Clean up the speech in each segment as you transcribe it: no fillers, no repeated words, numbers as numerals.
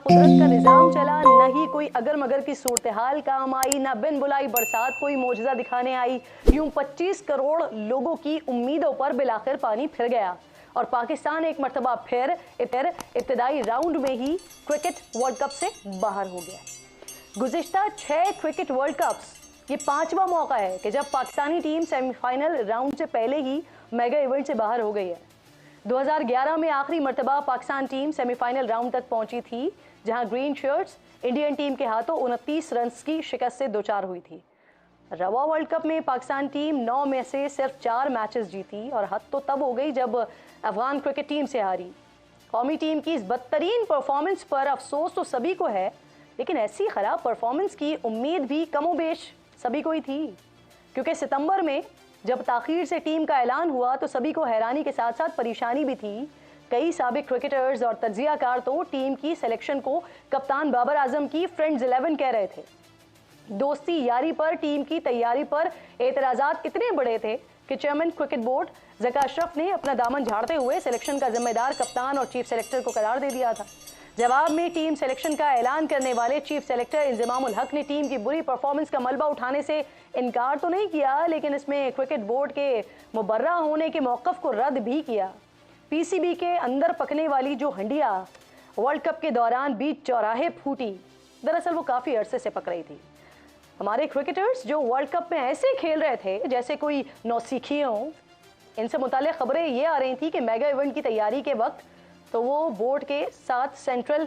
कुदरत का निजाम चला, न ही कोई अगर मगर की सूरत हाल काम आई, ना बिन बुलाई बरसात कोई मौजज़ा दिखाने आई। यूं 25 करोड़ लोगों की उम्मीदों पर बिलाखिर पानी फिर गया और पाकिस्तान एक मरतबा फिर इब्तदाई राउंड में ही क्रिकेट वर्ल्ड कप से बाहर हो गया। गुज़िश्ता 6 क्रिकेट वर्ल्ड कप्स ये 5वां मौका है कि जब पाकिस्तानी टीम सेमीफाइनल राउंड से पहले ही मेगा इवेंट से बाहर हो गई है। 2011 में आखिरी मरतबा पाकिस्तान टीम सेमीफाइनल राउंड तक पहुंची थी, जहां ग्रीन शर्ट्स इंडियन टीम के हाथों 29 रन की शिकस्त से दोचार हुई थी। रवा वर्ल्ड कप में पाकिस्तान टीम 9 में से सिर्फ 4 मैचेस जीती और हद तो तब हो गई जब अफगान क्रिकेट टीम से हारी। कौमी टीम की इस बदतरीन परफॉर्मेंस पर अफसोस तो सभी को है, लेकिन ऐसी खराब परफॉर्मेंस की उम्मीद भी कमोबेश सभी को ही थी, क्योंकि सितंबर में जब ताखीर से टीम का ऐलान हुआ तो सभी को हैरानी के साथ साथ परेशानी भी थी। कई साबिक क्रिकेटर्स और तज्जियाकार तो टीम की सिलेक्शन को कप्तान बाबर आजम की फ्रेंड्स 11 कह रहे थे। दोस्ती यारी पर टीम की तैयारी पर एतराजात इतने बड़े थे कि chairman cricket board Zaka Ashraf ने अपना दामन झाड़ते हुए सिलेक्शन का जिम्मेदार कप्तान और चीफ सेलेक्टर को करार दे दिया था। जवाब में टीम सिलेक्शन का ऐलान करने वाले चीफ सेलेक्टर इंजमामुल हक ने टीम की बुरी परफॉर्मेंस का मलबा उठाने से इनकार तो नहीं किया, लेकिन इसमें क्रिकेट बोर्ड के मुबर्रा होने के मौक़िफ़ को रद्द भी किया। पीसीबी के अंदर पकने वाली जो हंडिया वर्ल्ड कप के दौरान बीच चौराहे फूटी, दरअसल वो काफ़ी अरसे से पक रही थी। हमारे क्रिकेटर्स जो वर्ल्ड कप में ऐसे खेल रहे थे जैसे कोई नौसीखिए हों, इनसे मुताल्लिक़ खबरें ये आ रही थी कि मेगा इवेंट की तैयारी के वक्त तो वो बोर्ड के साथ सेंट्रल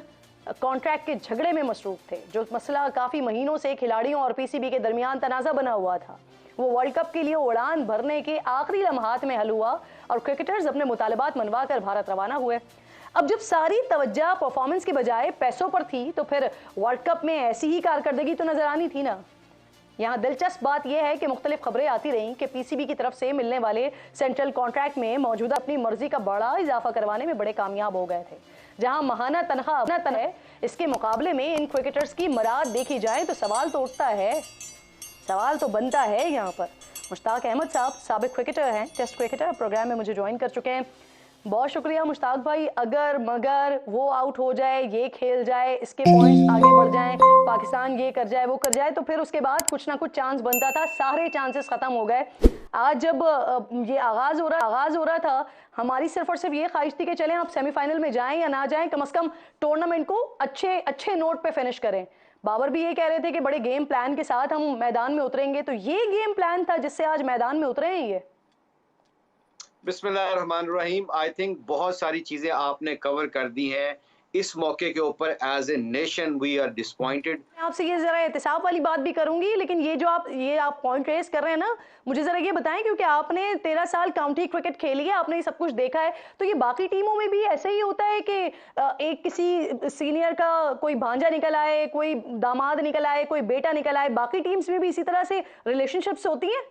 कॉन्ट्रैक्ट के झगड़े में मसरूफ थे। जो मसला काफ़ी महीनों से खिलाड़ियों और पीसीबी के दरमियान तनाज़ा बना हुआ था, वो वर्ल्ड कप के लिए उड़ान भरने के आखिरी लम्हात में हल हुआ और क्रिकेटर्स अपने मुतालबात मनवा कर भारत रवाना हुए। अब जब सारी तवज्जो परफॉर्मेंस की बजाय पैसों पर थी तो फिर वर्ल्ड कप में ऐसी ही कारकर्दगी तो नजर आनी थी ना। यहाँ दिलचस्प बात यह है कि मुख्तलिफ खबरें आती रहीं कि पीसीबी की तरफ से मिलने वाले सेंट्रल कॉन्ट्रैक्ट में मौजूदा अपनी मर्जी का बड़ा इजाफा करवाने में बड़े कामयाब हो गए थे। जहाँ महाना तनख्वाह है, इसके मुकाबले में इन क्रिकेटर्स की मराद देखी जाए तो सवाल तो उठता है, सवाल तो बनता है। यहाँ पर मुश्ताक अहमद साहब साबिक क्रिकेटर हैं, टेस्ट क्रिकेटर, प्रोग्राम में मुझे ज्वाइन कर चुके हैं। बहुत शुक्रिया मुश्ताक भाई। अगर मगर वो आउट हो जाए, ये खेल जाए, इसके पॉइंट्स आगे बढ़ जाएं, पाकिस्तान ये कर जाए वो कर जाए, तो फिर उसके बाद कुछ ना कुछ चांस बनता था। सारे चांसेस खत्म हो गए। आज जब ये आगाज हो रहा था, हमारी सिर्फ और सिर्फ ये ख्वाहिश थी कि चलें आप सेमीफाइनल में जाएं या ना जाएं, कम से कम टूर्नामेंट को अच्छे नोट पे फिनिश करें। बाबर भी ये कह रहे थे कि बड़े गेम प्लान के साथ हम मैदान में उतरेंगे, तो ये गेम प्लान था जिससे आज मैदान में उतरे हैं ये। बिस्मिल्लाहिर्रहमानिर्रहीम। आई थिंक बहुत सारी चीजें आपने कवर कर दी हैं इस मौके के ऊपर। As a nation we are disappointed. आपसे ये जरा एहतिसाब वाली बात भी करूंगी, लेकिन ये जो आप पॉइंट रेस कर रहे हैं ना, मुझे जरा ये बताएं, क्योंकि आपने 13 साल काउंटी क्रिकेट खेली है, आपने ये सब कुछ देखा है, तो ये बाकी टीमों में भी ऐसे ही होता है कि एक किसी सीनियर का कोई भांजा निकल आए, कोई दामाद निकल आए, कोई बेटा निकल आए, बाकी टीम्स में भी इसी तरह से रिलेशनशिप्स होती हैं?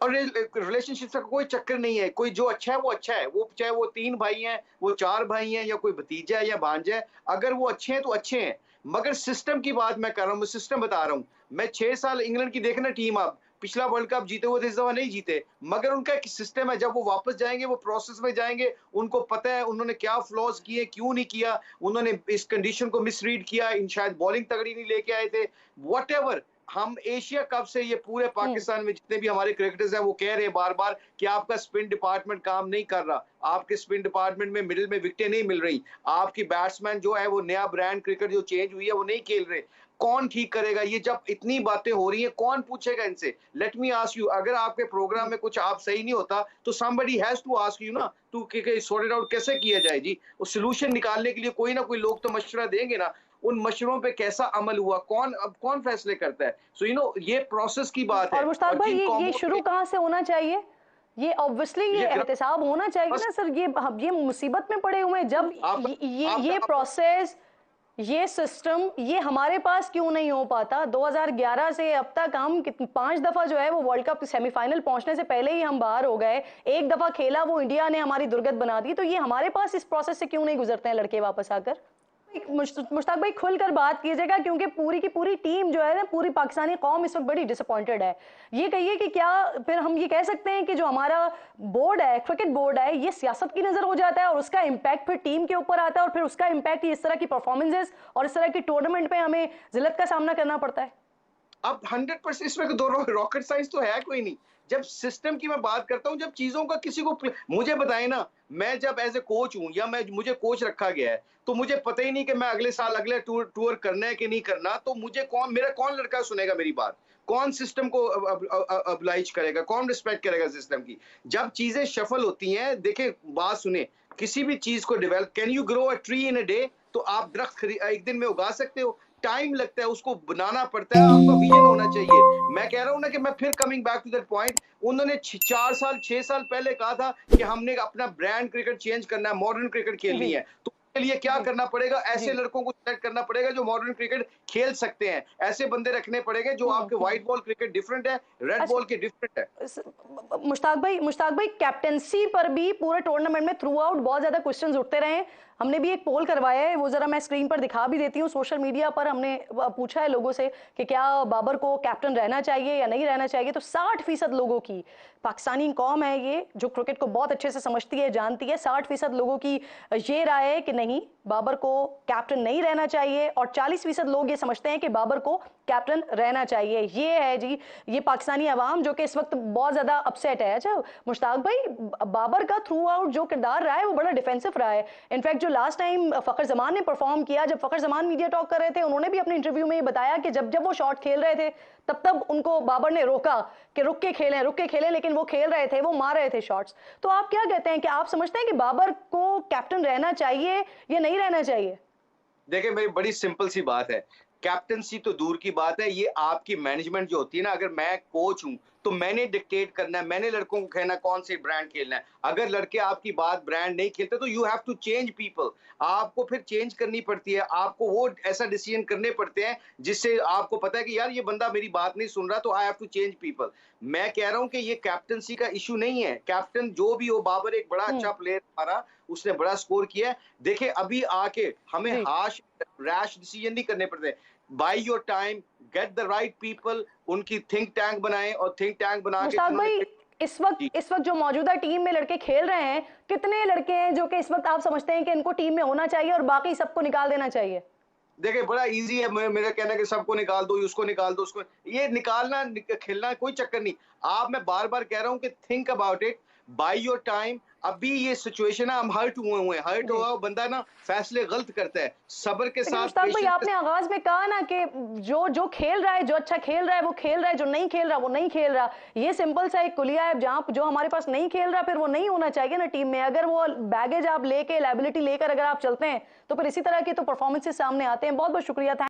और रिलेशनशिप का कोई चक्कर नहीं है। कोई जो अच्छा है वो अच्छा है, वो चाहे वो 3 भाई हैं, वो 4 भाई हैं, या कोई भतीजा है या भांजा है, अगर वो अच्छे हैं तो अच्छे हैं। मगर सिस्टम की बात मैं कर रहा हूँ, मैं सिस्टम बता रहा हूँ। मैं 6 साल इंग्लैंड की देखना टीम, आप पिछला वर्ल्ड कप जीते हुए थे, इस दफा नहीं जीते, मगर उनका एक सिस्टम है। जब वो वापस जाएंगे वो प्रोसेस में जाएंगे, उनको पता है उन्होंने क्या फ्लॉज किए, क्यों नहीं किया, उन्होंने इस कंडीशन को मिसरीड किया, इन शायद बॉलिंग तगड़ी नहीं लेके आए थे, व्हाटएवर। हम एशिया कप से ये पूरे पाकिस्तान में जितने भी हमारे क्रिकेटर्स हैं वो कह रहे हैं बार बार कि आपका स्पिन डिपार्टमेंट काम नहीं कर रहा, आपके स्पिन डिपार्टमेंट में मिडिल में विकेटें नहीं मिल रही, आपकी बैट्समैन जो है वो नया ब्रांड क्रिकेट जो चेंज हुई है वो नहीं खेल रहे। कौन ठीक करेगा ये? जब इतनी बातें हो रही हैं कौन पूछेगा इनसे? लेट मी आस्क यू, अगर आपके प्रोग्राम में कुछ आप सही नहीं होता तो somebody has to ask you ना, तू सॉर्ट इट आउट कैसे किया जाए जी? उस सोल्यूशन निकालने के लिए कोई ना कोई लोग तो मशवरा देंगे ना। उन मशवरों पे कैसा अमल हुआ, कौन फैसले करता है? सो ये प्रोसेस की बात है। और मुश्ताक भाई, ये शुरू कहाँ से होना चाहिए? ये ऑब्वियसली ये एहतसाब होना चाहिए ना सर। ये मुसीबत में पड़े हुए हैं, जब ये प्रोसेस, ये सिस्टम, ये हमारे पास क्यों नहीं हो पाता? 2011 से अब तक हम 5 दफा जो है वो वर्ल्ड कप सेमीफाइनल पहुंचने से पहले ही हम बाहर हो गए। एक दफा खेला, वो इंडिया ने हमारी दुर्गत बना दी। तो ये हमारे पास इस प्रोसेस से क्यों नहीं गुजरते हैं लड़के वापस आकर? मुश्ताक भाई खुलकर बात कीजिएगा, क्योंकि पूरी की पूरी टीम जो है ना, पूरी पाकिस्तानी कौम इस वक्त बड़ी डिसअपॉइंटेड है। ये कहिए कि क्या फिर हम ये कह सकते हैं कि जो हमारा बोर्ड है, क्रिकेट बोर्ड है, ये सियासत की नजर हो जाता है और उसका इम्पैक्ट फिर टीम के ऊपर आता है और फिर उसका इम्पैक्ट इस तरह की परफॉर्मेंसेस और इस तरह की टूर्नामेंट पे हमें जिल्लत का सामना करना पड़ता है? अब 100% इसमें दो रॉकेट साइंस तो है कोई नहीं। जब सिस्टम की मैं बात करता हूँ, जब चीजों का किसी को मुझे बताए ना, मैं जब एज ए कोच हूँ या मैं मुझे कोच रखा गया है, तो मुझे पता ही नहीं कि मैं अगले साल अगले टूर टूर करना है कि नहीं करना। तो मुझे कौन लड़का सुनेगा मेरी बात, कौन सिस्टम को अब्लाइज करेगा, कौन रिस्पेक्ट करेगा सिस्टम की। जब चीजें शफल होती हैं, देखे बात सुने, किसी भी चीज को develop, can you grow a tree in a day? तो आप दरख्त एक दिन में उगा सकते हो? टाइम लगता है, उसको बनाना पड़ता है, आपका विजन होना चाहिए। मैं कह रहा हूं ना कि मैं फिर coming back to that point, उन्होंने 4 साल 6 साल पहले कहा था कि हमने अपना ब्रांड क्रिकेट चेंज करना है, मॉडर्न क्रिकेट खेलनी जी है। तो उसके लिए क्या जी करना पड़ेगा? ऐसे जी। लड़कों को सेलेक्ट करना पड़ेगा जो मॉडर्न क्रिकेट खेल सकते हैं। ऐसे बंदे रखने पड़ेंगे जो आपके हम्म। व्हाइट बॉल क्रिकेट डिफरेंट है, रेड अच्छा, बॉल के डिफरेंट है। मुश्ताक भाई कैप्टेंसी पर भी पूरे टूर्नामेंट में थ्रू आउट बहुत ज्यादा क्वेश्चंस उठते रहे। हमने भी एक पोल करवाया है, वो जरा मैं स्क्रीन पर दिखा भी देती हूँ। सोशल मीडिया पर हमने पूछा है लोगों से कि क्या बाबर को कैप्टन रहना चाहिए या नहीं रहना चाहिए, तो 60% लोगों की, पाकिस्तानी कौम है ये जो क्रिकेट को बहुत अच्छे से समझती है, जानती है, 60% लोगों की ये राय है कि नहीं, बाबर को कैप्टन नहीं रहना चाहिए, और 40% लोग ये समझते हैं कि बाबर को कैप्टन रहना चाहिए। ये है जी, ये पाकिस्तानी अवाम जो कि इस वक्त बहुत ज्यादा अपसेट है। अच्छा मुश्ताक भाई, बाबर का थ्रू आउट जो किरदार रहा है वो बड़ा डिफेंसिव रहा है। इनफैक्ट जो लास्ट टाइम फखर जमान ने परफॉर्म किया, जब फखर जमान मीडिया टॉक कर रहे थे, उन्होंने भी अपने इंटरव्यू में ये बताया कि जब जब वो शॉट खेल रहे थे तब तब उनको बाबर ने रोका कि रुक के खेलें, लेकिन वो खेल रहे थे, वो मार रहे थे शॉट्स। तो आप क्या कहते हैं कि आप समझते हैं कि बाबर को कैप्टन रहना चाहिए या नहीं रहना चाहिए? देखिए, मेरी बड़ी सिंपल सी बात है। कैप्टेंसी तो दूर की बात है, ये आपकी मैनेजमेंट जो होती है ना, अगर मैं कोच हूँ, तो मैंने डिक्टेट करना है, मैंने लड़कों को कहना है कौन से ब्रांड खेलना है। अगर लड़के आपकी बात ब्रांड नहीं खेलते, तो you have to change people. आपको फिर चेंज करनी पड़ती है, आपको वो ऐसा डिसीजन करने पड़ते हैं, जिससे आपको पता है कि यार ये बंदा मेरी बात नहीं सुन रहा, तो I have to change people. मैं कह रहा हूँ कि ये कैप्टेंसी का इश्यू नहीं है। कैप्टन जो भी हो, बाबर एक बड़ा हम्म। अच्छा प्लेयर हमारा, उसने बड़ा स्कोर किया है। देखिए, अभी आके हमें जी रैश डिसीजन नहीं करने पड़ते। By your time, get the right people, उनकी थिंक टैंक बनाएं, और थिंक टैंक बना के मुश्ताक जिन्होंने भाई, इस वक्त जो मौजूदा टीम में लड़के खेल रहे हैं, कितने लड़के हैं जो कि इस वक्त आप समझते हैं कि इनको टीम में होना चाहिए और बाकी सबको निकाल देना चाहिए? देखिए, बड़ा इजी है मेरा कहना है कि सबको निकाल दो, उसको निकाल दो, उसको ये निकालना खेलना कोई चक्कर नहीं। आप, मैं बार बार कह रहा हूँ कि think about it, by your time. अभी ये सिचुएशन है, हम हर्ट हुए हैं, हर्ट जी। हुआ बंदा ना फैसले गलत करता है। सब्र के लेकिन साथ, मुश्ताक भाई, पेशेंस के आपने आगाज में कहा ना कि जो जो खेल रहा है, जो अच्छा खेल रहा है वो खेल रहा है, जो नहीं खेल रहा वो नहीं खेल रहा। ये सिंपल सा एक कुलिया है, जहां जो हमारे पास नहीं खेल रहा फिर वो नहीं होना चाहिए ना टीम में। अगर वो बैगेज आप लेके, लायबिलिटी लेकर अगर आप चलते हैं, तो फिर इसी तरह के तो परफॉर्मेंसेस सामने आते हैं। बहुत बहुत शुक्रिया।